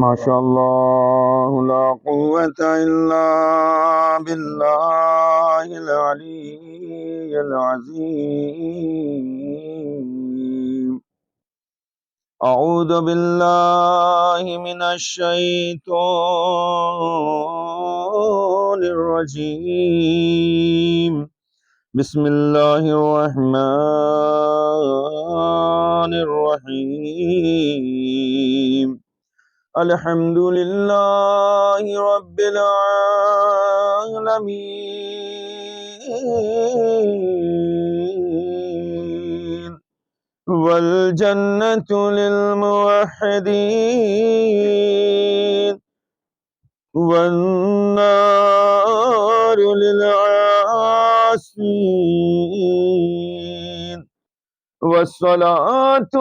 ما شاء الله لا قوة إلا بالله العلي العظيم. أعوذ بالله من الشيطان الرجيم. بسم الله الرحمن الرحيم. الحمد لله رب العالمين، والجنة للموحدين، والنار للعاصين، والصلاة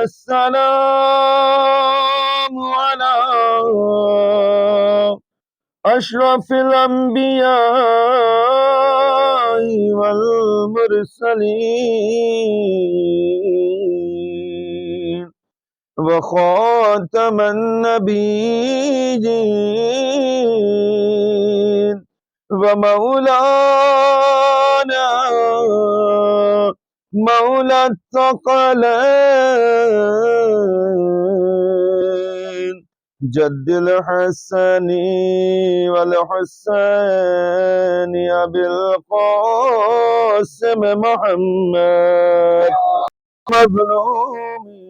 والسلام على أشرف الأنبياء والمرسلين، وخاتم النبيين، ومولانا مولى الثقلين، جد الحسن والحسين أبي القاسم محمد مظلومين،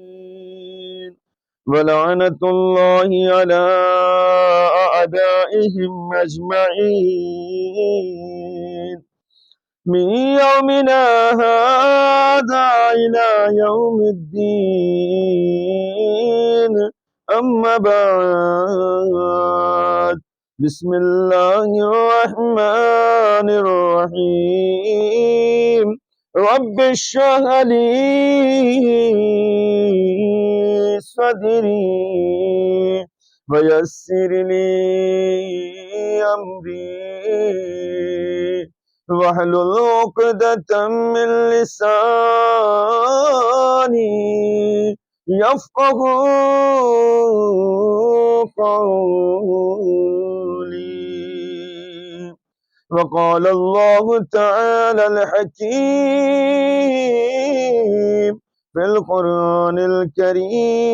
ولعنة الله على أعدائهم أجمعين من يومنا هذا إلى يوم الدين. أما بعد، بسم الله الرحمن الرحيم. رب اشرح لي صدري ويسر لي أمري، واحلل عقدة من لساني يفقه قولي. وقال الله تعالى الحكيم في القرآن الكريم.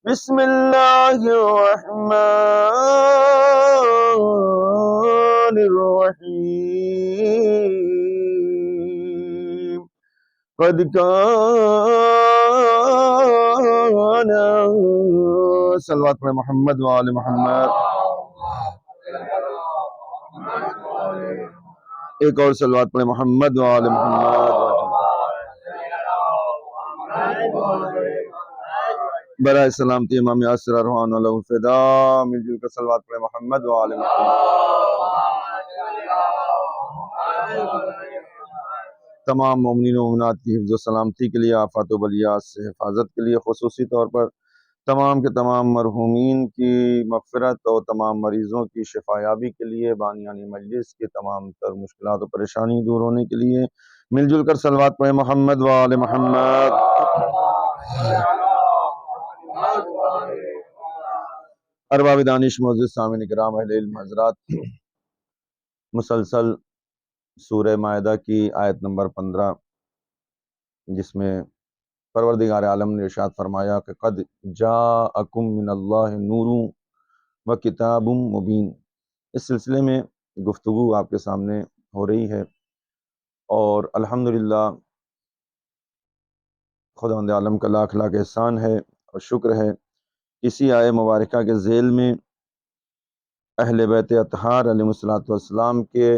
بسم الله الرحمن الرحيم. قد كان صلوات پر محمد وآل محمد. ایک اور صلوات پر محمد وآل محمد. برائے سلامتی امام یاسر روحان اللہ فدا. مل جل کر صلوات پر محمد وآل محمد. تمام مومنین و مومنات کی حفظ و سلامتی کے لیے، آفات و بلیات سے حفاظت کے لیے، خصوصی طور پر تمام کے تمام مرحومین کی مغفرت اور تمام مریضوں کی شفایابی کے لیے، بانیان مجلس کے تمام تر مشکلات و پریشانی دور ہونے کے لیے مل جل کر صلوات پڑھیں محمد و آل محمد. ارباب دانش معزز سامعین کرام، اہل علم حضرات، مسلسل سورہ مائدہ کی آیت نمبر 15 جس میں پروردگار عالم نے ارشاد فرمایا کہ قد جاءکم من اللہ نور و کتاب مبین، اس سلسلے میں گفتگو آپ کے سامنے ہو رہی ہے، اور الحمدللہ خداوند عالم کا لاکھ لاکھ احسان ہے اور شکر ہے. اسی آیہ مبارکہ کے ذیل میں اہل بیت اطہار علیہ الصلوۃ والسلام کے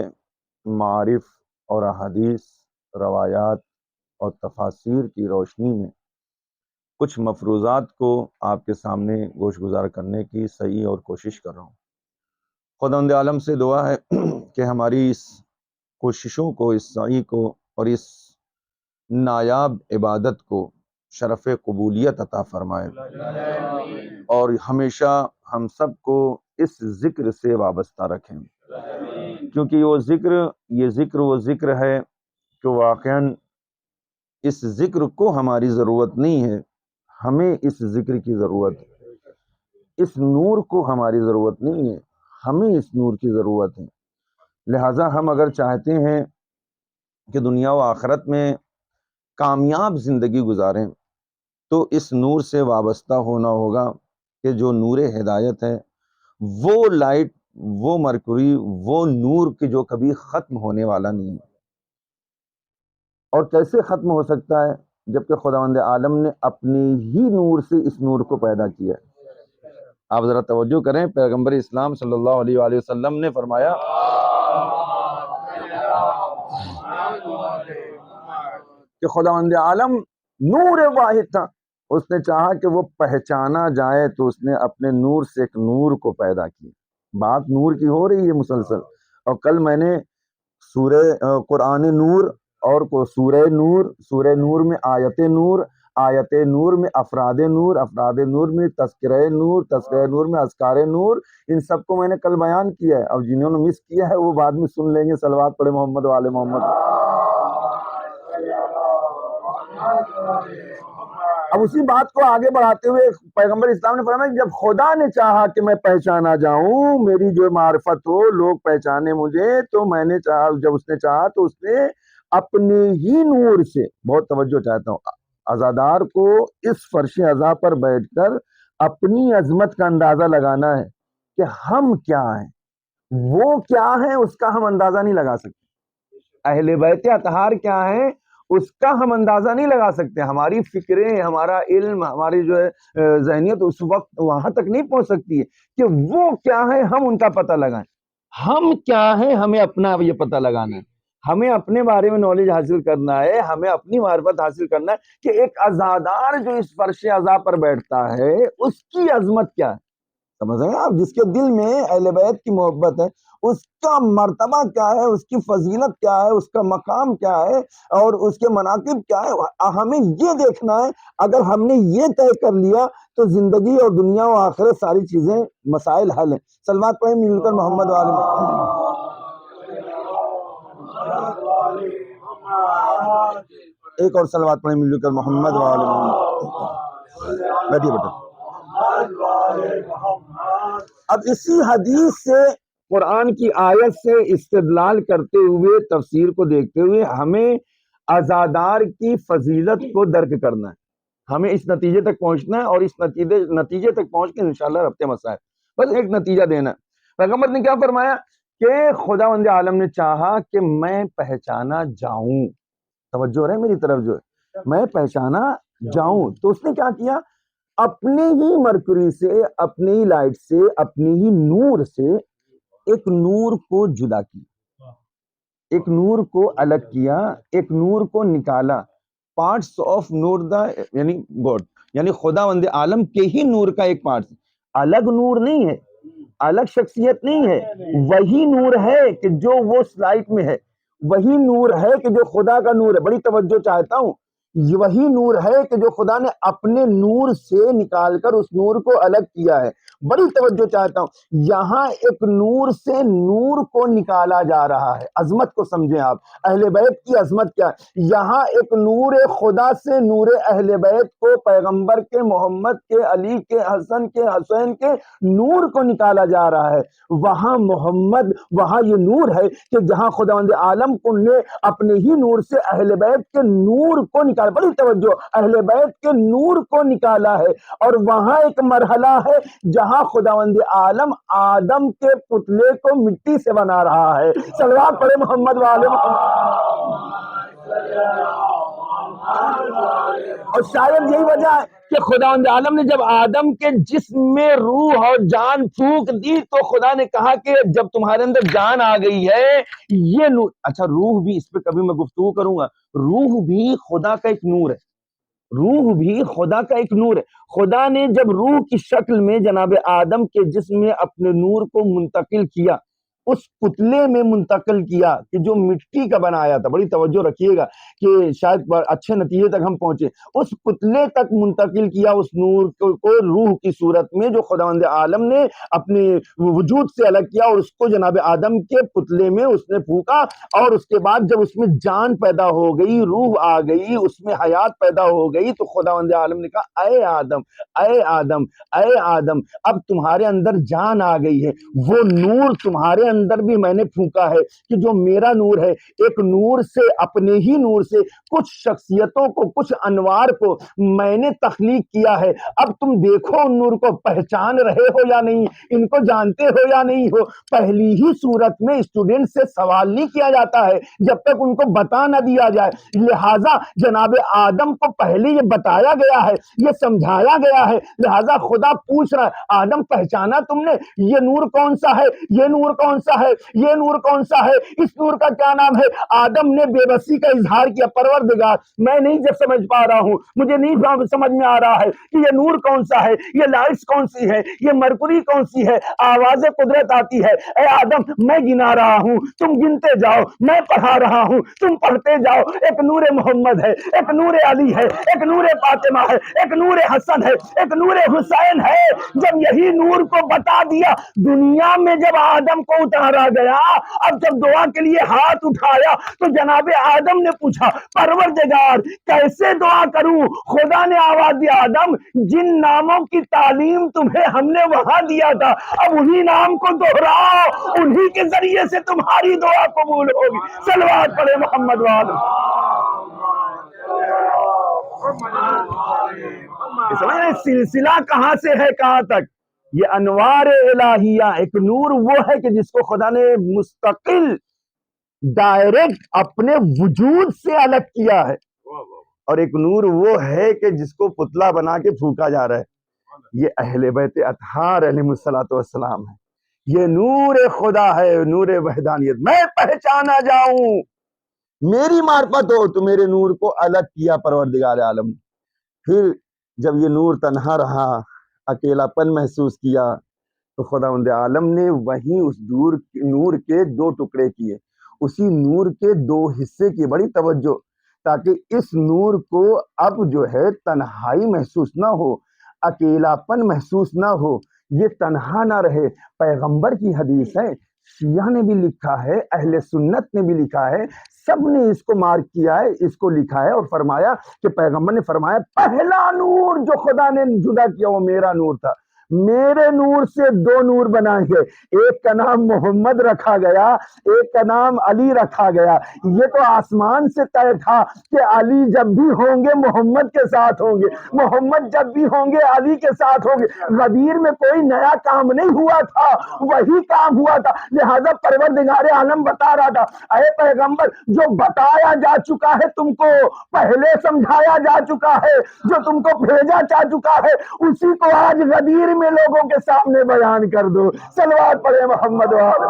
معارف اور احادیث، روایات اور تفاسیر کی روشنی میں کچھ مفروضات کو آپ کے سامنے گوش گزار کرنے کی صحیح اور کوشش کر رہا ہوں. خداوند عالم سے دعا ہے کہ ہماری اس کوششوں کو، اس سعی کو اور اس نایاب عبادت کو شرف قبولیت عطا فرمائے، اور ہمیشہ ہم سب کو اس ذکر سے وابستہ رکھیں، کیونکہ یہ ذکر وہ ذکر ہے کہ واقعاً اس ذکر کو ہماری ضرورت نہیں ہے، ہمیں اس ذکر کی ضرورت ہے۔ اس نور کو ہماری ضرورت نہیں ہے، ہمیں اس نور کی ضرورت ہے۔ لہٰذا ہم اگر چاہتے ہیں کہ دنیا و آخرت میں کامیاب زندگی گزاریں تو اس نور سے وابستہ ہونا ہوگا کہ جو نور ہدایت ہے، وہ لائٹ، وہ مرکری، وہ نور کی جو کبھی ختم ہونے والا نہیں ہے۔ اور کیسے ختم ہو سکتا ہے؟ جبکہ خداوند عالم نے اپنے ہی نور سے اس نور کو پیدا کیا ہے۔ آپ ذرا توجہ کریں، پیغمبر اسلام صلی اللہ علیہ وآلہ وسلم نے فرمایا کہ خداوند عالم نور واحد تھا، اس نے چاہا کہ وہ پہچانا جائے تو اس نے اپنے نور سے ایک نور کو پیدا کیا۔ بات نور کی ہو رہی ہے مسلسل، اور کل میں نے سورہ قرآن نور اور سورہ نور میں آیت نور میں افراد نور میں تذکرہ نور میں اذکار نور، ان سب کو میں نے کل بیان کیا ہے۔ اب جنہوں نے مس کیا ہے وہ بعد میں سن لیں گے، صلوات پڑھے محمد والے محمد۔ اب اسی بات کو آگے بڑھاتے ہوئے پیغمبر اسلام نے فرمایا کہ جب خدا نے چاہا کہ میں پہچانا جاؤں، میری جو معرفت ہو، لوگ پہچانے مجھے، تو میں نے چاہا، جب اس نے چاہا تو اس نے اپنے ہی نور سے، بہت توجہ چاہتا ہوں، عزادار کو اس فرش عزا پر بیٹھ کر اپنی عظمت کا اندازہ لگانا ہے کہ ہم کیا ہیں، وہ کیا ہے، اس کا ہم اندازہ نہیں لگا سکتے۔ اہل بیت اطہار کیا ہیں، اس کا ہم اندازہ نہیں لگا سکتے۔ ہماری فکریں، ہمارا علم، ہماری جو ہے ذہنیت اس وقت وہاں تک نہیں پہنچ سکتی ہے کہ وہ کیا ہے، ہم ان کا پتہ لگائیں۔ ہم کیا ہے، ہمیں اپنا یہ پتہ لگانا ہے، ہمیں اپنے بارے میں نالج حاصل کرنا ہے، ہمیں اپنی معرفت حاصل کرنا ہے کہ ایک عزادار جو اس فرش عزا پر بیٹھتا ہے اس کی عظمت کیا ہے۔ سمجھ رہے ہیں آپ؟ جس کے دل میں اہل بیت کی محبت ہے، اس کا مرتبہ کیا ہے، اس کی فضیلت کیا ہے، اس کا مقام کیا ہے، اور اس کے مناقب کیا ہے، ہمیں یہ دیکھنا ہے۔ اگر ہم نے یہ طے کر لیا تو زندگی اور دنیا و آخرت ساری چیزیں، مسائل حل ہیں۔ صلوات پڑھیں مل کر محمد والے محمد۔ ایک اور صلوات پڑھیں مل کر محمد والے محمد۔ بیٹھیے بیٹھے۔ اب اسی حدیث سے، قرآن کی آیت سے استدلال کرتے ہوئے، تفسیر کو دیکھتے ہوئے ہمیں عزادار کی فضیلت کو درک کرنا ہے، ہمیں اس نتیجے تک پہنچنا ہے، اور اس نتیجے تک پہنچ کے انشاءاللہ ربط مسائل، بس ایک نتیجہ دینا ہے۔ پیغمبر نے کیا فرمایا کہ خداوند عالم نے چاہا کہ میں پہچانا جاؤں، توجہ رہے میری طرف، جو ہے میں پہچانا جاؤں، تو اس نے کیا کیا، اپنے ہی مرکری سے، اپنی ہی لائٹ سے، اپنے ہی نور سے ایک نور کو جدا کیا، ایک نور کو الگ کیا، ایک نور کو نکالا۔ پارٹس آف نور دا یعنی گاڈ، یعنی خداوند عالم کے ہی نور کا ایک پارٹ، الگ نور نہیں ہے، الگ شخصیت نہیں ہے، وہی نور ہے کہ جو وہ سلائٹ میں ہے، وہی نور ہے کہ جو خدا کا نور ہے۔ بڑی توجہ چاہتا ہوں، وہی نور ہے کہ جو خدا نے اپنے نور سے نکال کر اس نور کو الگ کیا ہے۔ بڑی توجہ چاہتا ہوں، یہاں ایک نور سے نور کو نکالا جا رہا ہے۔ عظمت کو سمجھیں آپ، اہل بیت کی عظمت کیا ہے۔ یہاں ایک نور خدا سے نور اہل بیت کو، پیغمبر کے، محمد کے، علی کے، حسن کے، حسین کے نور کو نکالا جا رہا ہے۔ وہاں محمد، وہاں یہ نور ہے کہ جہاں خداوند عالم کو نے اپنے ہی نور سے اہل بیت کے نور کو نکالا، بڑی توجہ، اہل بیت کے نور کو نکالا ہے۔ اور وہاں ایک مرحلہ ہے جہاں خداوند عالم آدم کے پتلے کو مٹی سے بنا رہا ہے۔ صلوات پڑھے محمد والے محمد۔ اور شاید یہی وجہ ہے کہ خداوند عالم نے جب آدم کے جسم میں روح اور جان پھونک دی تو خدا نے کہا کہ جب تمہارے اندر جان آ گئی ہے، یہ نور، اچھا روح بھی، اس پہ کبھی میں گفتگو کروں گا، روح بھی خدا کا ایک نور ہے، روح بھی خدا کا ایک نور ہے۔ خدا نے جب روح کی شکل میں جناب آدم کے جسم میں اپنے نور کو منتقل کیا اس پتلے میں منتقل کیا کہ جو مٹی کا بنایا تھا. بڑی توجہ رکھیے گا کہ شاید اچھے نتیجے تک ہم پہنچے. اس پتلے تک منتقل کیا اس نور کو روح کی صورت میں جو خداوند عالم نے اپنے وجود سے الگ کیا، اور اس کو جناب آدم کے پتلے میں اس نے پھونکا. اور اس کے بعد جب اس میں جان پیدا ہو گئی، روح آ گئی، اس میں حیات پیدا ہو گئی، تو خداوند عالم نے کہا اے آدم، اے آدم، اے آدم، اب تمہارے اندر جان آ گئی ہے. وہ نور تمہارے اندر بھی میں نے پھونکا ہے کہ جو میرا نور ہے. ایک نور سے، اپنے ہی نور سے کچھ شخصیتوں کو، کچھ انوار کو میں نے تخلیق کیا ہے. اب تم دیکھو ان نور کو، پہچان رہے ہو یا نہیں، ان کو جانتے ہو یا نہیں ہو. پہلی ہی صورت میں اسٹوڈنٹ سے سوال نہیں کیا جاتا ہے جب تک ان کو بتا نہ دیا جائے. لہٰذا جناب آدم کو پہلے یہ بتایا گیا ہے، یہ سمجھایا گیا ہے. لہٰذا خدا پوچھ رہا ہے آدم پہچانا تم نے؟ یہ نور کون سا ہے؟ یہ نور کون سا ہے؟ یہ نور کون سا ہے؟ اس نور کا کیا نام ہے؟ آدم نے بے بسی کا اظہار کیا، پروردگار میں نہیں جب سمجھ پا رہا ہوں، مجھے نہیں سمجھ میں آ رہا ہے کہ یہ نور کون سا ہے، یہ لائٹس کون سی ہے، یہ مرکری کون سی ہے. آواز قدرت آتی ہے، اے آدم میں گنا رہا ہوں، تم گنتے جاؤ، میں پڑھا رہا ہوں، تم پڑھتے جاؤ. ایک نور محمد ہے، ایک نور علی ہے، ایک نور فاطمہ ہے، ایک نور حسن ہے، ایک نور حسین ہے. جب یہی نور کو بتا دیا، دنیا میں جب آدم کو اتارا گیا، اب جب دعا کے لیے ہاتھ اٹھایا تو جناب آدم نے پوچھا پروردگار کیسے دعا کروں؟ خدا نے آواز دیا آدم جن ناموں کی تعلیم تمہیں ہم نے وہاں دیا تھا، اب انہی نام کو دہراؤ، انہی کے ذریعے سے تمہاری دعا قبول ہوگی. صلوات پڑھے محمد وعلہ. سمجھ رہے سلسلہ کہاں سے ہے کہاں تک؟ یہ انوار الہیہ. ایک نور وہ ہے کہ جس کو خدا نے مستقل ڈائریکٹ اپنے وجود سے الگ کیا ہے، اور ایک نور وہ ہے کہ جس کو پتلا بنا کے پھونکا جا رہا ہے. یہ اہل بیت اطہار علیہ الصلوۃ والسلام ہے. یہ نور خدا ہے، نور وحدانیت. میں پہچانا جاؤں، میری معرفت ہو تو میرے نور کو الگ کیا پروردگار عالم. پھر جب یہ نور تنہا رہا، اکیلا پن محسوس کیا، تو خداوند عالم نے وہیں اس نور کے دو ٹکڑے کیے، اسی نور کے دو حصے کی. بڑی توجہ، تاکہ اس نور کو اب جو ہے تنہائی محسوس نہ ہو، اکیلا پن محسوس نہ ہو، یہ تنہا نہ رہے. پیغمبر کی حدیث ہے، شیعہ نے بھی لکھا ہے، اہل سنت نے بھی لکھا ہے، سب نے اس کو مارک کیا ہے، اس کو لکھا ہے اور فرمایا کہ پیغمبر نے فرمایا پہلا نور جو خدا نے جدا کیا وہ میرا نور تھا. میرے نور سے دو نور بنائے گئے، ایک کا نام محمد رکھا گیا، ایک کا نام علی رکھا گیا. یہ تو آسمان سے طے تھا کہ علی جب بھی ہوں گے محمد کے ساتھ ہوں گے، محمد جب بھی ہوں گے علی کے ساتھ ہوں گے. غدیر میں کوئی نیا کام نہیں ہوا تھا، وہی کام ہوا تھا. لہذا پروردگار عالم بتا رہا تھا اے پیغمبر جو بتایا جا چکا ہے تم کو، پہلے سمجھایا جا چکا ہے، جو تم کو بھیجا جا چکا ہے، اسی کو آج غدیر میں لوگوں کے سامنے بیان کر دو. صلوات پڑھے محمد وآلہ.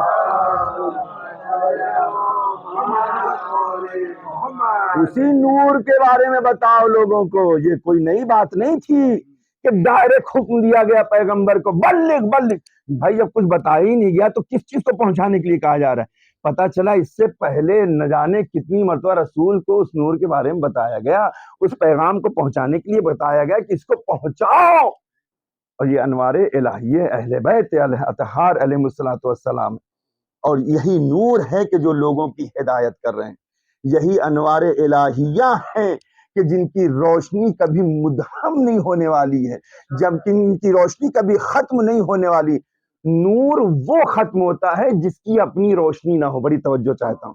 اسی نور کے بارے میں بتاؤ لوگوں کو. یہ کوئی نئی بات نہیں تھی کہ ڈائریکٹ حکم دیا گیا پیغمبر کو بلغ بلغ. بھائی اب کچھ بتایا ہی نہیں گیا تو کس چیز کو پہنچانے کے لیے کہا جا رہا ہے؟ پتا چلا اس سے پہلے نہ جانے کتنی مرتبہ رسول کو اس نور کے بارے میں بتایا گیا، اس پیغام کو پہنچانے کے لیے بتایا گیا کہ اس کو پہنچاؤ. اور یہ انوار الہیہ اہل بیت اطہار علیہ الصلوۃ والسلام، اور یہی نور ہے کہ جو لوگوں کی ہدایت کر رہے ہیں. یہی انوار الہیہ ہیں کہ جن کی روشنی کبھی مدھم نہیں ہونے والی ہے، جب ان کی روشنی کبھی ختم نہیں ہونے والی. نور وہ ختم ہوتا ہے جس کی اپنی روشنی نہ ہو. بڑی توجہ چاہتا ہوں.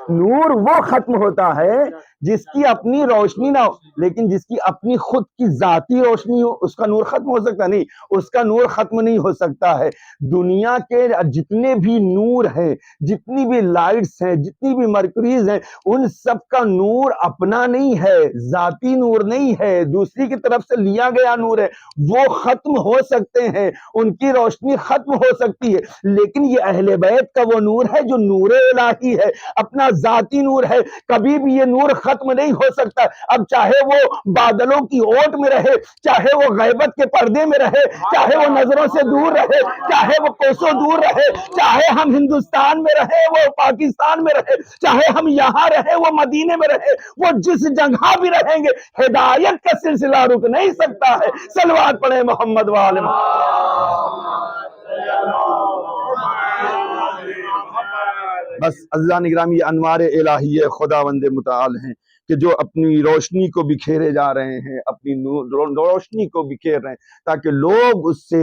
نور وہ ختم ہوتا ہے جس کی اپنی روشنی نہ ہو، لیکن جس کی اپنی خود کی ذاتی روشنی ہو اس کا نور ختم ہو سکتا نہیں، اس کا نور ختم نہیں ہو سکتا ہے. دنیا کے جتنے بھی نور ہیں، جتنی بھی لائٹس ہیں، جتنی بھی مرکریز ہیں، ان سب کا نور اپنا نہیں ہے، ذاتی نور نہیں ہے، دوسری کی طرف سے لیا گیا نور ہے. وہ ختم ہو سکتے ہیں، ان کی روشنی ختم ہو سکتی ہے، لیکن یہ اہل بیت کا وہ نور ہے جو نور الہی ہے، اپنا ذاتی نور ہے، کبھی بھی یہ نور ختم نہیں ہو سکتا۔ اب چاہے وہ بادلوں کی اوٹ میں رہے، چاہے وہ غیبت کے پردے میں رہے، چاہے وہ نظروں سے دور رہے، چاہے وہ کوسوں دور رہے، چاہے ہم ہندوستان میں رہے وہ پاکستان میں رہے، چاہے ہم یہاں رہے وہ مدینے میں رہے، وہ جس جگہ بھی رہیں گے ہدایت کا سلسلہ رک نہیں سکتا ہے۔ صلوات پڑھیں محمد وآل محمد۔ بس عزیزان گرامی، یہ انوار الہی خداوند متعال ہیں کہ جو اپنی روشنی کو بکھیرے جا رہے ہیں، اپنی روشنی کو بکھیر رہے ہیں تاکہ لوگ اس سے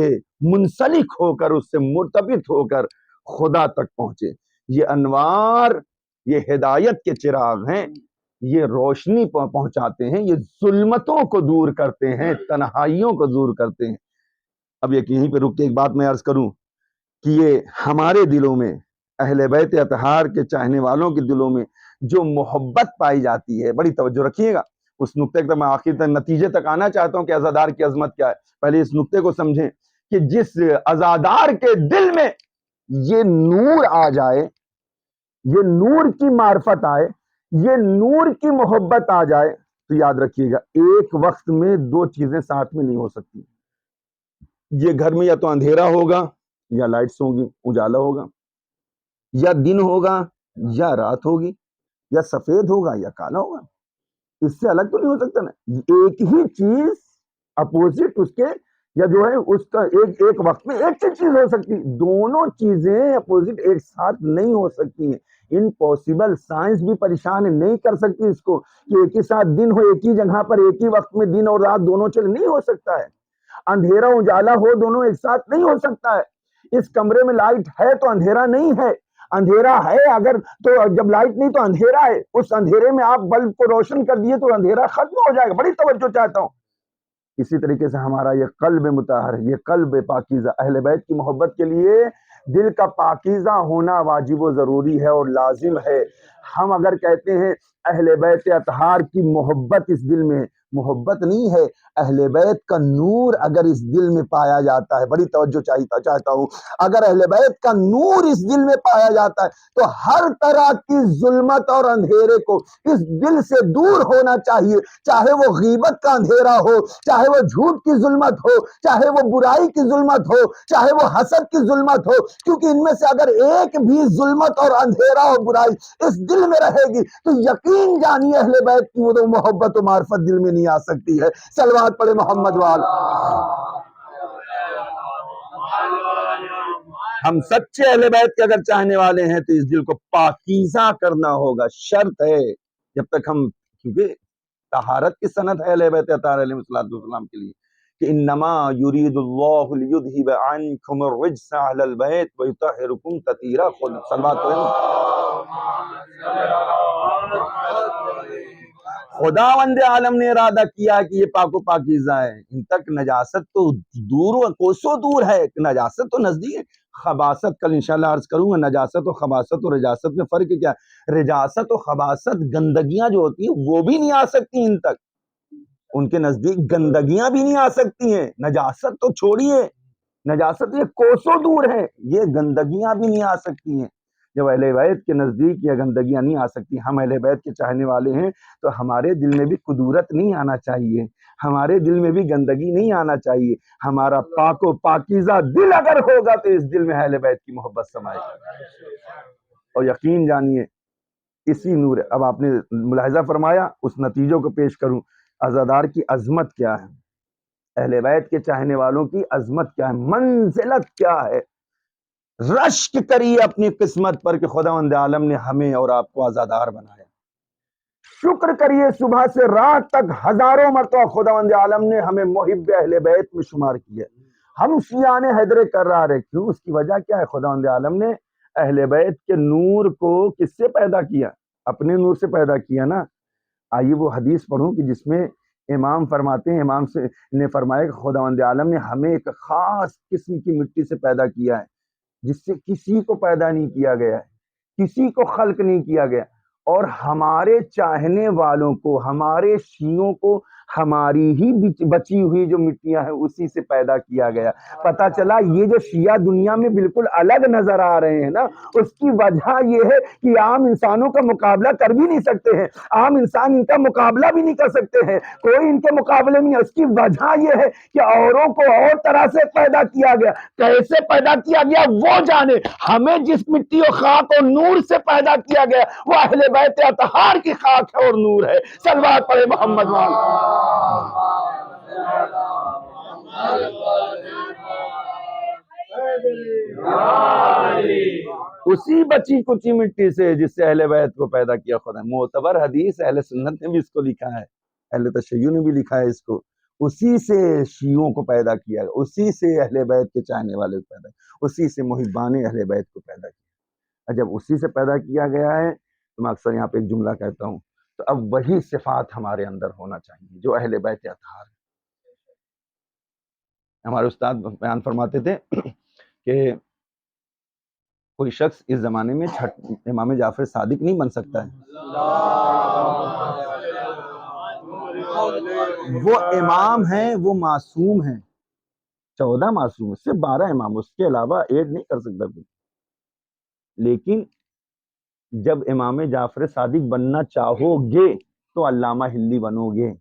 منسلک ہو کر، اس سے مرتبط ہو کر خدا تک پہنچے۔ یہ انوار، یہ ہدایت کے چراغ ہیں، یہ روشنی پہنچاتے ہیں، یہ ظلمتوں کو دور کرتے ہیں، تنہائیوں کو دور کرتے ہیں۔ اب یہیں پہ رک کے ایک بات میں عرض کروں کہ یہ ہمارے دلوں میں، اہل بیت اطہار کے چاہنے والوں کے دلوں میں جو محبت پائی جاتی ہے، بڑی توجہ رکھیے گا اس نقطے تک، میں آخر تک نتیجے تک آنا چاہتا ہوں کہ عزادار کی عظمت کیا ہے۔ پہلے اس نقطے کو سمجھیں کہ جس عزادار کے دل میں یہ نور آ جائے، یہ نور کی معرفت آئے، یہ نور کی محبت آ جائے، تو یاد رکھیے گا ایک وقت میں دو چیزیں ساتھ میں نہیں ہو سکتی۔ یہ گھر میں یا تو اندھیرا ہوگا یا لائٹس ہوں گی، اجالا ہوگا، یا دن ہوگا یا رات ہوگی، یا سفید ہوگا یا کالا ہوگا، اس سے الگ تو نہیں ہو سکتا نا۔ ایک ہی چیز اپوزٹ اس کے، یا جو ہے اس کا ایک وقت میں ایک چیز ہو سکتی، دونوں چیزیں اپوزٹ ایک ساتھ نہیں ہو سکتی ہیں۔ امپاسبل، سائنس بھی پریشان نہیں کر سکتی اس کو کہ ایک ہی ساتھ دن ہو، ایک ہی جگہ پر ایک ہی وقت میں دن اور رات دونوں چل نہیں ہو سکتا ہے۔ اندھیرا اجالا ہو، دونوں ایک ساتھ نہیں ہو سکتا ہے۔ اس کمرے میں لائٹ ہے تو اندھیرا نہیں ہے، اندھیرا ہے اگر تو جب لائٹ نہیں تو اندھیرا ہے، اس اندھیرے میں آپ بلب کو روشن کر دیے تو اندھیرا ختم ہو جائے گا۔ بڑی توجہ چاہتا ہوں۔ اسی طریقے سے ہمارا یہ قلب مطہر، یہ قلب پاکیزہ، اہل بیت کی محبت کے لیے دل کا پاکیزہ ہونا واجب و ضروری ہے اور لازم ہے۔ ہم اگر کہتے ہیں اہل بیت اطہار کی محبت اس دل میں، محبت نہیں ہے، اہل بیت کا نور اگر اس دل میں پایا جاتا ہے، بڑی توجہ چاہتا ہوں، اگر اہل بیت کا نور اس دل میں پایا جاتا ہے تو ہر طرح کی ظلمت اور اندھیرے کو اس دل سے دور ہونا چاہیے، چاہے وہ غیبت کا اندھیرا ہو، چاہے وہ جھوٹ کی ظلمت ہو، چاہے وہ برائی کی ظلمت ہو، چاہے وہ حسد کی ظلمت ہو، کیونکہ ان میں سے اگر ایک بھی ظلمت اور اندھیرا اور برائی اس دل میں رہے گی تو یقین جانیے اہل بیت کی وہ محبت و معرفت دل میں نہیں آ سکتی ہے۔ صلوات پڑھے محمد وال۔ ہم سچے اہل بیت کے اگر چاہنے والے ہیں تو اس دل کو پاکیزہ کرنا ہوگا، شرط ہے۔ جب تک ہم، کیونکہ طہارت کی سند ہے اہل بیت اطہار علیہ السلام کے لیے کہ انما یرید اللہ لیذھب عنکم الرجس اہل البیت ویطہرکم تطہیرا۔ صلوات خداوند عالم نے ارادہ کیا کہ یہ پاک و پاکیزہ ہے، ان تک نجاست تو دور و کوسوں دور ہے، نجاست تو نزدیک ہے۔ خباثت کل انشاءاللہ عرض کروں گا، نجاست و خباثت و رجاست میں فرق کیا ہے۔ رجاست و خباثت گندگیاں جو ہوتی ہیں وہ بھی نہیں آ سکتی ان تک، ان کے نزدیک گندگیاں بھی نہیں آ سکتی ہیں، نجاست تو چھوڑیے، نجاست یہ کوسوں دور ہے، یہ گندگیاں بھی نہیں آ سکتی ہیں۔ جب اہل بیت کے نزدیک یہ گندگیاں نہیں آ سکتی، ہم اہل بیت کے چاہنے والے ہیں تو ہمارے دل میں بھی قدورت نہیں آنا چاہیے، ہمارے دل میں بھی گندگی نہیں آنا چاہیے۔ ہمارا پاک و پاکیزہ دل اگر ہوگا تو اس دل میں اہل بیت کی محبت سمائے گی، اور یقین جانیے اسی نور۔ اب آپ نے ملاحظہ فرمایا، اس نتیجوں کو پیش کروں، عزادار کی عظمت کیا ہے، اہل بیت کے چاہنے والوں کی عظمت کیا ہے، منزلت کیا ہے۔ رشک کریے اپنی قسمت پر کہ خداوند عالم نے ہمیں اور آپ کو عزادار بنایا۔ شکر کریے صبح سے رات تک ہزاروں مرتبہ خداوند عالم نے ہمیں محب اہل بیت میں شمار کیا۔ ہم شیعان حیدر کرار ہے، کیوں؟ اس کی وجہ کیا ہے؟ خداوند عالم نے اہل بیت کے نور کو کس سے پیدا کیا؟ اپنے نور سے پیدا کیا نا۔ آئیے وہ حدیث پڑھوں کہ جس میں امام فرماتے ہیں، امام سے نے فرمایا کہ خداوند عالم نے ہمیں ایک خاص قسم کی مٹی سے پیدا کیا ہے جس سے کسی کو پیدا نہیں کیا گیا ہے، کسی کو خلق نہیں کیا گیا۔ اور ہمارے چاہنے والوں کو، ہمارے شیعوں کو ہماری ہی بچی ہوئی جو مٹیاں ہیں اسی سے پیدا کیا گیا۔ پتا چلا یہ جو شیعہ دنیا میں بالکل الگ نظر آ رہے ہیں نا، اس کی وجہ یہ ہے کہ عام انسانوں کا مقابلہ کر بھی نہیں سکتے ہیں، عام انسان ان کا مقابلہ بھی نہیں کر سکتے ہیں، کوئی ان کے مقابلے میں نہیں۔ اس کی وجہ یہ ہے کہ اوروں کو اور طرح سے پیدا کیا گیا، کیسے پیدا کیا گیا وہ جانے۔ ہمیں جس مٹی و خاک اور نور سے پیدا کیا گیا وہ اہل بیت اطہار کی خاک ہے اور نور ہے۔ صلوات پڑھے محمد اسی بچی کچی مٹی سے جس سے اہل بیت کو پیدا کیا خدا۔ معتبر حدیث اہل سنت نے بھی اس کو لکھا ہے، اہل تشیع نے بھی لکھا ہے اس کو۔ اسی سے شیعوں کو پیدا کیا گیا، اسی سے اہل بیت کے چاہنے والے کو پیدا کیا، اسی سے محبان اہل بیت کو پیدا کیا۔ جب اسی سے پیدا کیا گیا ہے تو میں اکثر یہاں پہ ایک جملہ کہتا ہوں، تو اب وہی صفات ہمارے اندر ہونا چاہیے جو اہل بیت اطہار۔ ہمارے استاد بیان فرماتے تھے کہ کوئی شخص اس زمانے میں امام جعفر صادق نہیں بن سکتا ہے، وہ امام ہیں، وہ معصوم ہیں، 14 معصوم، صرف 12 امام، اس کے علاوہ ایڈ نہیں کر سکتا کوئی۔ لیکن جب امام جعفر صادق بننا چاہو گے تو علامہ ہلی بنو گے،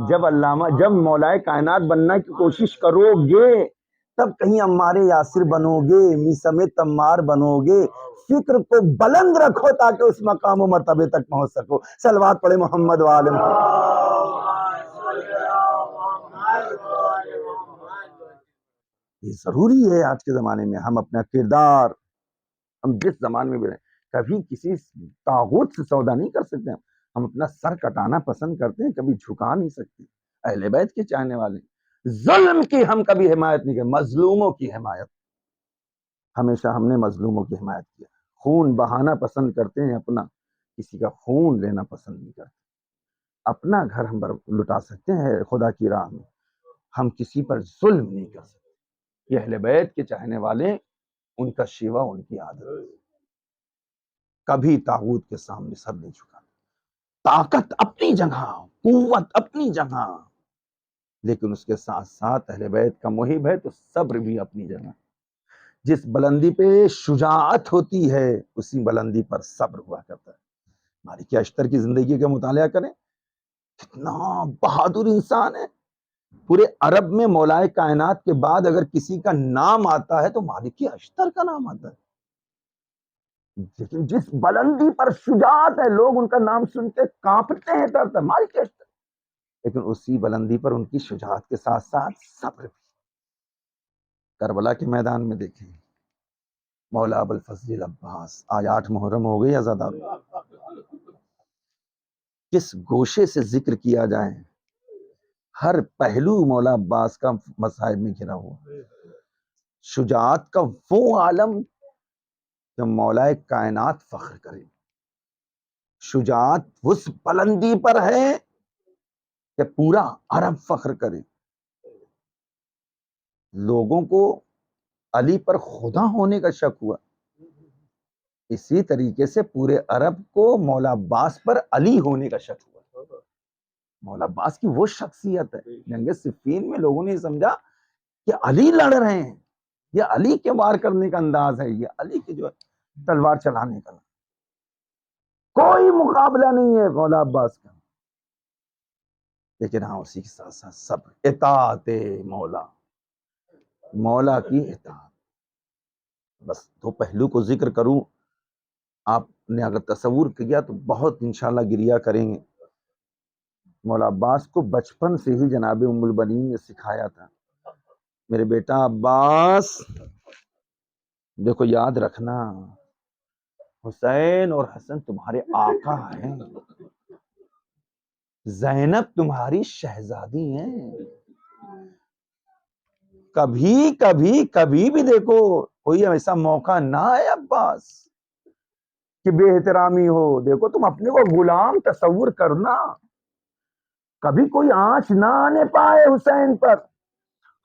جب مولا کائنات بننا کی کوشش کرو گے تب کہیں عمار یاسر بنو گے، میثم تمار بنو گے۔ فکر کو بلند رکھو تاکہ اس مقام و مرتبے تک پہنچ سکو۔ صلوات پڑھے محمد وآل محمد۔ یہ ضروری ہے آج کے زمانے میں، ہم اپنا کردار، ہم جس زمان میں بھی رہیں، کبھی کسی طاغوت سے سودا نہیں کر سکتے، ہم اپنا سر کٹانا پسند کرتے ہیں، کبھی جھکا نہیں سکتے۔ اہل بیت کے چاہنے والے، ظلم کی ہم کبھی حمایت نہیں کرتے، مظلوموں کی حمایت، ہمیشہ ہم نے مظلوموں کی حمایت کیا۔ خون بہانا پسند کرتے ہیں اپنا، کسی کا خون لینا پسند نہیں کرتے۔ اپنا گھر ہم لٹا سکتے ہیں خدا کی راہ میں، ہم کسی پر ظلم نہیں کر سکتے۔ یہ اہل بیت کے چاہنے والے، ان کا شیوا، ان کی عادت ہے، کبھی طاغوت کے سامنے سر نہیں جھکانا۔ طاقت اپنی جگہ، قوت اپنی جگہ، لیکن اس کے ساتھ ساتھ اہل بیت کا محب ہے تو صبر بھی اپنی جگہ۔ جس بلندی پہ شجاعت ہوتی ہے اسی بلندی پر صبر ہوا کرتا ہے۔ مالک اشتر کی زندگی کا مطالعہ کریں، کتنا بہادر انسان ہے۔ پورے عرب میں مولا کائنات کے بعد اگر کسی کا نام آتا ہے تو مالک اشتر کا نام آتا ہے، لیکن جس بلندی پر شجاعت ہے لوگ ان کا نام سن کے کانپتے ہیں، ڈرتے ہیں، مالک اشتر، لیکن اسی بلندی پر ان کی شجاعت کے ساتھ ساتھ صبر بھی۔ کربلا کے میدان میں دیکھیں مولا ابوالفضل عباس، آج 8 محرم ہو گئی عزادار، کس گوشے سے ذکر کیا جائے ہر پہلو مولا عباس کا مصائب میں گھرا ہوا۔ شجاعت کا وہ عالم کہ مولا کائنات فخر کرے، شجاعت اس بلندی پر ہے کہ پورا عرب فخر کرے۔ لوگوں کو علی پر خدا ہونے کا شک ہوا، اسی طریقے سے پورے عرب کو مولا عباس پر علی ہونے کا شک ہوا۔ مولا عباس کی وہ شخصیت ہے، جنگ صفین میں لوگوں نے سمجھا کہ علی لڑ رہے ہیں، یہ علی کے وار کرنے کا انداز ہے، یہ علی کی جو تلوار چلانے کا، کوئی مقابلہ نہیں ہے مولا عباس کا۔ لیکن ہاں اسی کے ساتھ ساتھ صبر، اطاعت مولا، مولا کی اطاعت۔ بس 2 پہلو کو ذکر کروں، آپ نے اگر تصور کیا تو بہت انشاءاللہ گریہ کریں گے۔ مولا عباس کو بچپن سے ہی جناب ام البنین نے سکھایا تھا، میرے بیٹا عباس دیکھو یاد رکھنا، حسین اور حسن تمہارے آقا ہیں، زینب تمہاری شہزادی ہیں، کبھی بھی دیکھو کوئی ایسا موقع نہ ہے عباس کہ بے احترامی ہو۔ دیکھو تم اپنے کو غلام تصور کرنا، کبھی کوئی آنچ نہ آنے پائے حسین پر۔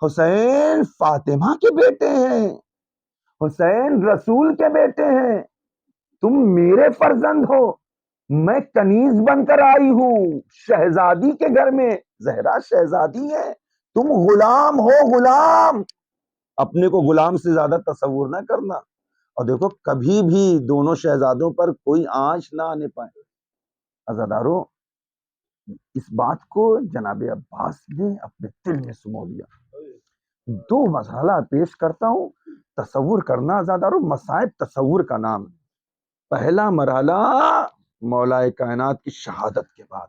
حسین فاطمہ کے بیٹے ہیں، حسین رسول کے بیٹے ہیں، تم میرے فرزند ہو، میں کنیز بن کر آئی ہوں شہزادی کے گھر میں، زہرا شہزادی ہے، تم غلام ہو، غلام۔ اپنے کو غلام سے زیادہ تصور نہ کرنا۔ اور دیکھو کبھی بھی دونوں شہزادوں پر کوئی آنچ نہ آنے پائے۔ عزادارو، اس بات کو جناب عباس نے اپنے دل میں سمو لیا۔ دو مسئلہ پیش کرتا ہوں، تصور کرنا عزادارو، مصائب تصور کا نام۔ پہلا مرحلہ مولا کائنات کی شہادت کے بعد،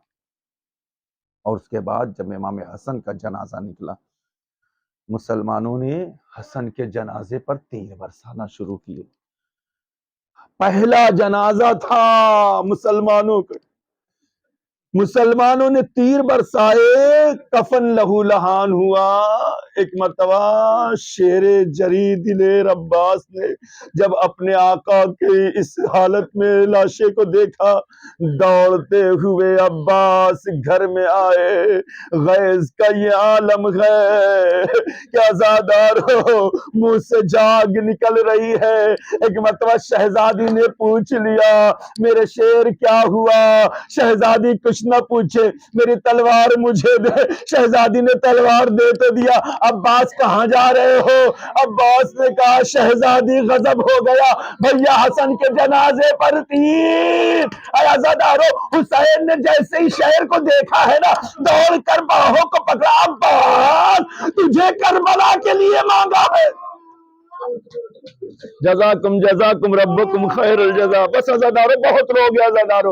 اور اس کے بعد جب امام حسن کا جنازہ نکلا، مسلمانوں نے حسن کے جنازے پر تیر برسانا شروع کیے۔ پہلا جنازہ تھا مسلمانوں کا، مسلمانوں نے تیر برسائے، کفن لہو لہان ہوا۔ ایک مرتبہ شیر جری دلیر عباس نے جب اپنے آقا کی اس حالت میں لاشے کو دیکھا، دوڑتے ہوئے عباس گھر میں آئے۔ غیظ کا یہ عالم ہے کہ عزادار ہو، منہ سے جاگ نکل رہی ہے۔ ایک مرتبہ شہزادی نے پوچھ لیا، میرے شیر کیا ہوا؟ شہزادی کچھ نہ پوچھے، میری تلوار مجھے دے۔ شہزادی نے تلوار دے تو دیا۔ عباس کہاں جا رہے ہو؟ عباس نے کہا شہزادی غضب ہو گیا، بھیا حسن کے جنازے پر تیر۔ اے عزادارو، حسین نے جیسے ہی شہر کو دیکھا ہے نا، دوڑ کر باہوں کو پکڑا، عباس تجھے کربلا کے لیے مانگا ہے۔ جزاکم ربکم خیر الجزا۔ بس عزادارو بہت رو گیا عزادارو۔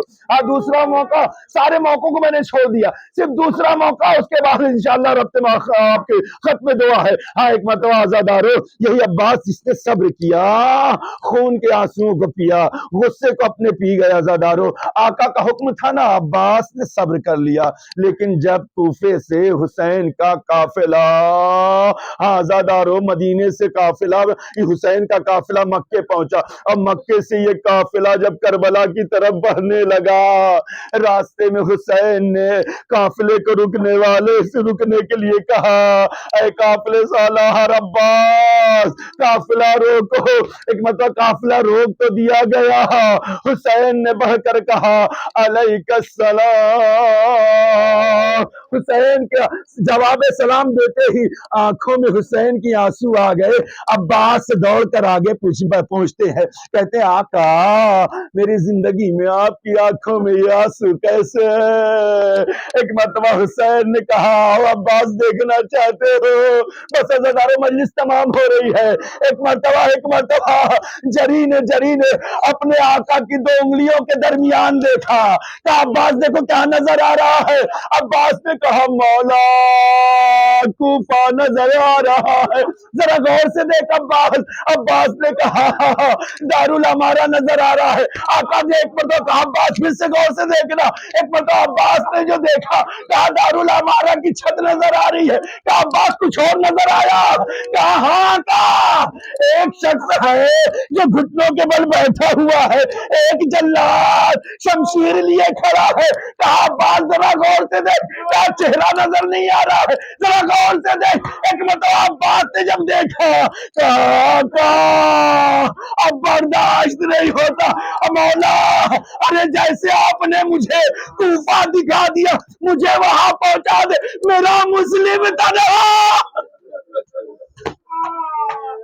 دوسرا موقع، سارے موقعوں کو میں نے چھوڑ دیا، صرف دوسرا موقع، اس کے بعد انشاءاللہ رب آپ کے ختم دعا ہے۔ ایک مرتبہ عزادارو، یہی عباس جس نے صبر کیا، خون کے آنسوؤں کو پیا، غصے کو اپنے پی گیا عزادارو۔ آقا کا حکم تھا نا، عباس نے صبر کر لیا۔ لیکن جب کوفے سے حسین کا قافلہ، عزادارو مدینے سے قافلہ، حسین کا قافلہ مکے پہنچا، اور مکے سے یہ قافلہ جب کربلا کی طرف بڑھنے لگا، راستے میں حسین نے قافلے کو رکنے والے سے رکنے کے لیے کہا، اے قافلے سالار عباس قافلہ روکو۔ ایک مرتبہ قافلہ روک تو دیا گیا، حسین نے بڑھ کر کہا علیک السلام۔ حسین کا جواب سلام دیتے ہی آنکھوں میں حسین کی آنسو آ گئے۔ عباس دوڑ کر آگے پہنچتے ہیں، کہتے ہیں آقا میری زندگی میں آپ کی آنکھوں میں یہ آنسو کیسے ہے؟ ایک مرتبہ حسین نے کہا عباس دیکھنا چاہتے ہو؟ بس عزادارو مجلس تمام ہو رہی ہے۔ ایک مرتبہ جری نے اپنے آقا کی دو انگلیوں کے درمیان دیکھا، کہا عباس دیکھو کیا نظر آ رہا ہے؟ عباس نے کہا مولا کوفہ نظر آ رہا ہے۔ ذرا غور سے دیکھ عباس نے کہا دارالامارہ نظر آ رہا ہے۔ آقا نے ایک مرتبہ کہا عباس پھر سے غور سے دیکھنا۔ ایک مرتبہ عباس نے جو دیکھا، کہا دارالامارہ کی چھت نظر آ رہی ہے۔ کہا عباس کچھ اور نظر آیا؟ کہا ہاں، کہا ایک شخص ہے جو گھٹنوں کے بل بیٹھا ہوا ہے، ایک جلاد شمشیر لیے کھڑا ہے۔ کہا عباس ذرا غور سے دیکھ، کہا چہرہ نظر نہیں آ رہا ہے، ذرا غور سے دیکھ۔ ایک مرتبہ عباس نے جب دیکھا، کہا اب برداشت نہیں ہوتا مولا، ارے جیسے آپ نے مجھے کوفہ دکھا دیا، مجھے وہاں پہنچا دے، میرا مسلم تنہا۔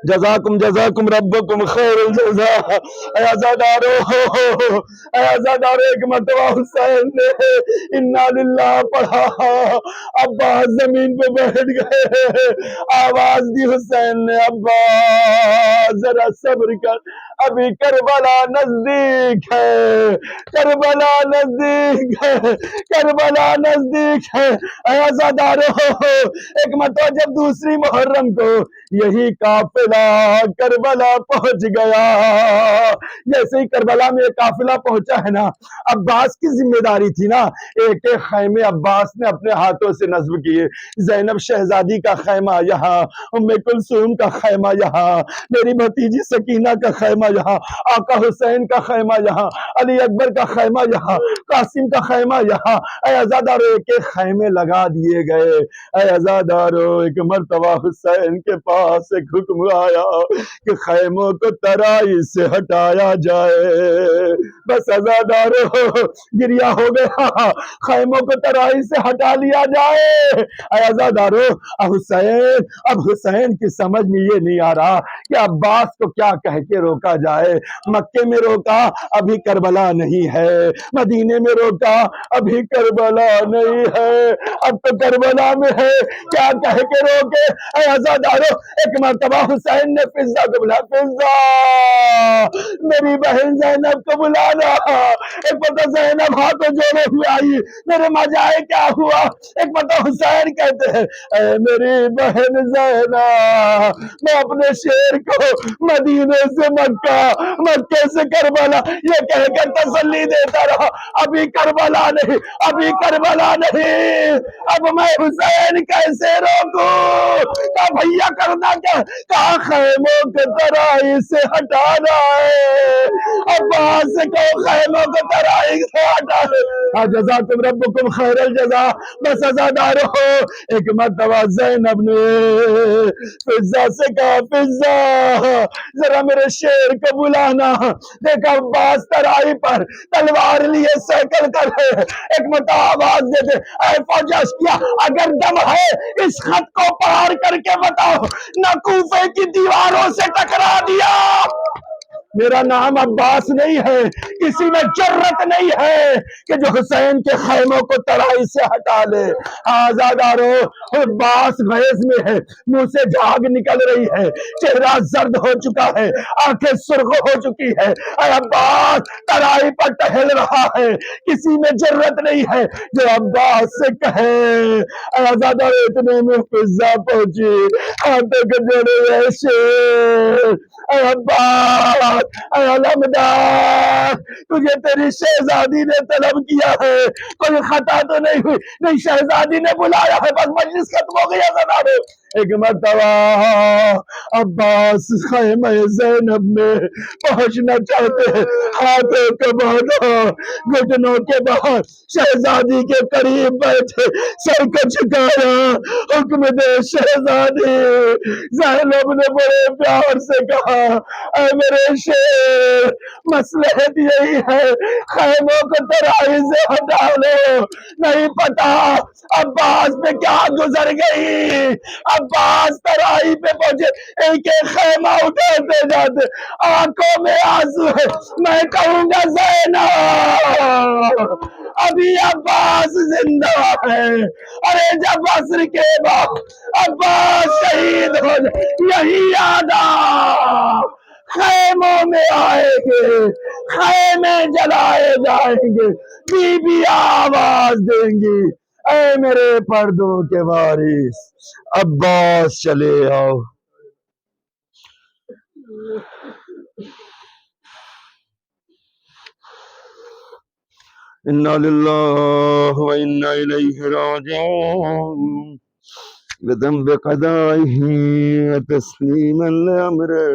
جزاکم ربکم خیر الجزا۔ اے عزادارو ایک مرتبہ حسین نے انا للہ پڑھا، عباس زمین پہ بیٹھ گئے، آواز دی حسین نے عباس ذرا صبر کر، ابھی کربلا نزدیک ہے، کربلا نزدیک ہے، کربلا نزدیک ہے۔ اے عزادارو ایک مرتبہ جب دوسری محرم کو یہی قافلہ کربلا پہنچ گیا، جیسے ہی کربلا میں قافلہ پہنچا ہے نا، عباس کی ذمہ داری تھی نا، ایک ایک خیمے عباس نے اپنے ہاتھوں سے نصب کیے۔ زینب شہزادی کا خیمہ یہاں، ام کلثوم کا خیمہ یہاں، میری بھتیجی سکینہ کا خیمہ یہاں، آقا حسین کا خیمہ یہاں، علی اکبر کا خیمہ یہاں، قاسم کا خیمہ یہاں۔ اے عزادارو ایک ایک خیمے لگا دیے گئے۔ اے عزادارو ایک مرتبہ حسین کے پاس ایک حکم ہٹایا کہ خیموں کو ترائی سے ہٹایا جائے. بس عزادارو گریا ہو گیا, خیموں کو ترائی سے ہٹا لیا جائے. اے عزادارو اب حسین کی سمجھ میں یہ نہیں آ رہا کہ عباس کو کیا کہہ کے روکا جائے. مکے میں روکا, ابھی کربلا نہیں ہے. مدینے میں روکا, ابھی کربلا نہیں ہے. اب تو کربلا میں ہے, کیا کہہ کے روکے. اے عزادارو ایک مرتبہ حسین نے فضا کو بلا, فضا میری بہن زینب کو بلانا. ایک پتہ زینب ہاتھوں جوڑے ہوئے آئی, میرے مجائے کیا ہوا. ایک پتہ حسین کہتے ہیں اے میری بہن زینب, میں اپنے شیر کو مدینے سے مکہ, مکے سے کربلا یہ کہہ کر تسلی دیتا رہا. ابھی کربلا نہیں, ابھی کربلا نہیں. اب میں حسین کیسے روکوں. کہا بھیا کرنا کیا, کہا خیموں کے ترائی سے ہٹانا ہے. عباس کو خیموں کے ترائی سے ہٹانا. جزاکم ربکم خیر الجزا. بس عزادارو ایک مرتبہ زینب نے فضا سے کہا, فضا ذرا میرے شیر کو بلانا. دیکھا عباس ترائی پر تلوار لیے سیکل کر رہے. ایک مرتبہ آواز دیتے, اے فوج اشکیا اگر دم ہے اس خط کو پار کر کے بتاؤ, نہ کوفے کی دیواروں سے ٹکرا دیا. میرا نام عباس نہیں ہے, کسی میں جرت نہیں ہے کہ جو حسین کے خیموں کو ترائی سے ہٹا لے. آزادارو عباس غیظ میں ہے, منہ سے جھاگ نکل رہی ہے, چہرہ زرد ہو چکا ہے, آنکھیں سرخ ہو چکی ہے. اے عباس ترائی پر ٹہل رہا ہے, کسی میں جرت نہیں ہے جو عباس سے کہے. اے آزادارو اتنے میں فضا پہنچی, ہاتھوں کے جوڑے ہوئے شیر. اے عباس, اے علمدار, تجھے تیری شہزادی نے طلب کیا ہے, کوئی خطا تو نہیں ہوئی. نہیں, شہزادی نے بلایا ہے, بس مجلس ختم ہو گئی. عزادارو ایک مرتبہ عباس خیمہ زینب میں پہنچنا چاہتے ہیں, ہاتھوں کو باندھا, گھٹنوں کے بعد شہزادی کے قریب بیٹھے, سر کو جھکایا, حکم دے شہزادی. زینب نے بڑے پیار سے کہا, اے میرے شیر, مصلحت یہی ہے, خیموں کو ترائی سے ہٹا لو. نہیں پتا عباس پہ کیا گزر گئی. عباس ترائی پہ پہنچے, ایک ایک خیمہ اٹھاتے جاتے, آنکھوں میں آنسو ہے. میں کہوں گا زینب ابھی عباس زندہ ہے. ارے جب عصر کے بعد عباس شہید ہو جائے, یہی یادا خیموں میں آئیں گے, خیمے جلائے جائیں گے, بی آواز دیں گی, اے میرے پردوں کے وارث عباس چلے آؤ. انا للہ و انا الیہ راجعون بذنب قضائه وتسلیما لامره.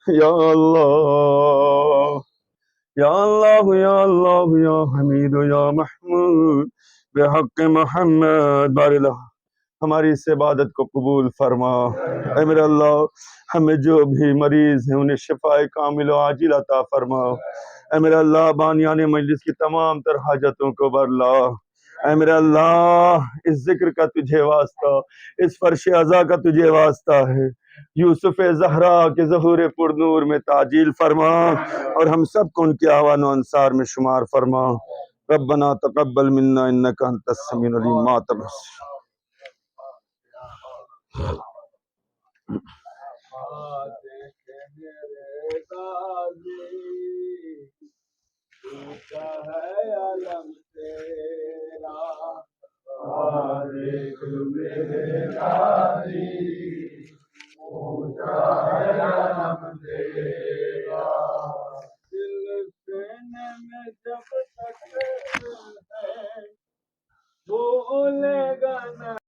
یا اللہ یا اللہ یا اللہ یا حمید یا محمود بحق محمد بار اللہ ہماری اس عبادت کو قبول فرما. اے میرے اللہ, ہمیں جو بھی مریض ہیں انہیں شفاء کامل و عاجل عطا فرما. اے میرے اللہ, بانیان مجلس کی تمام تر حاجتوں کو برلا. اے میرے اللہ, اس ذکر کا تجھے واسطہ, اس فرش عزا کا تجھے واسطہ ہے. یوسف زہرا کے ظہور پر نور میں تعجیل فرما, اور ہم سب کو ان کے اعوان و انصار میں شمار فرما. ربنا تقبل منا انک انت السمیع العلیم. ما تبس ہے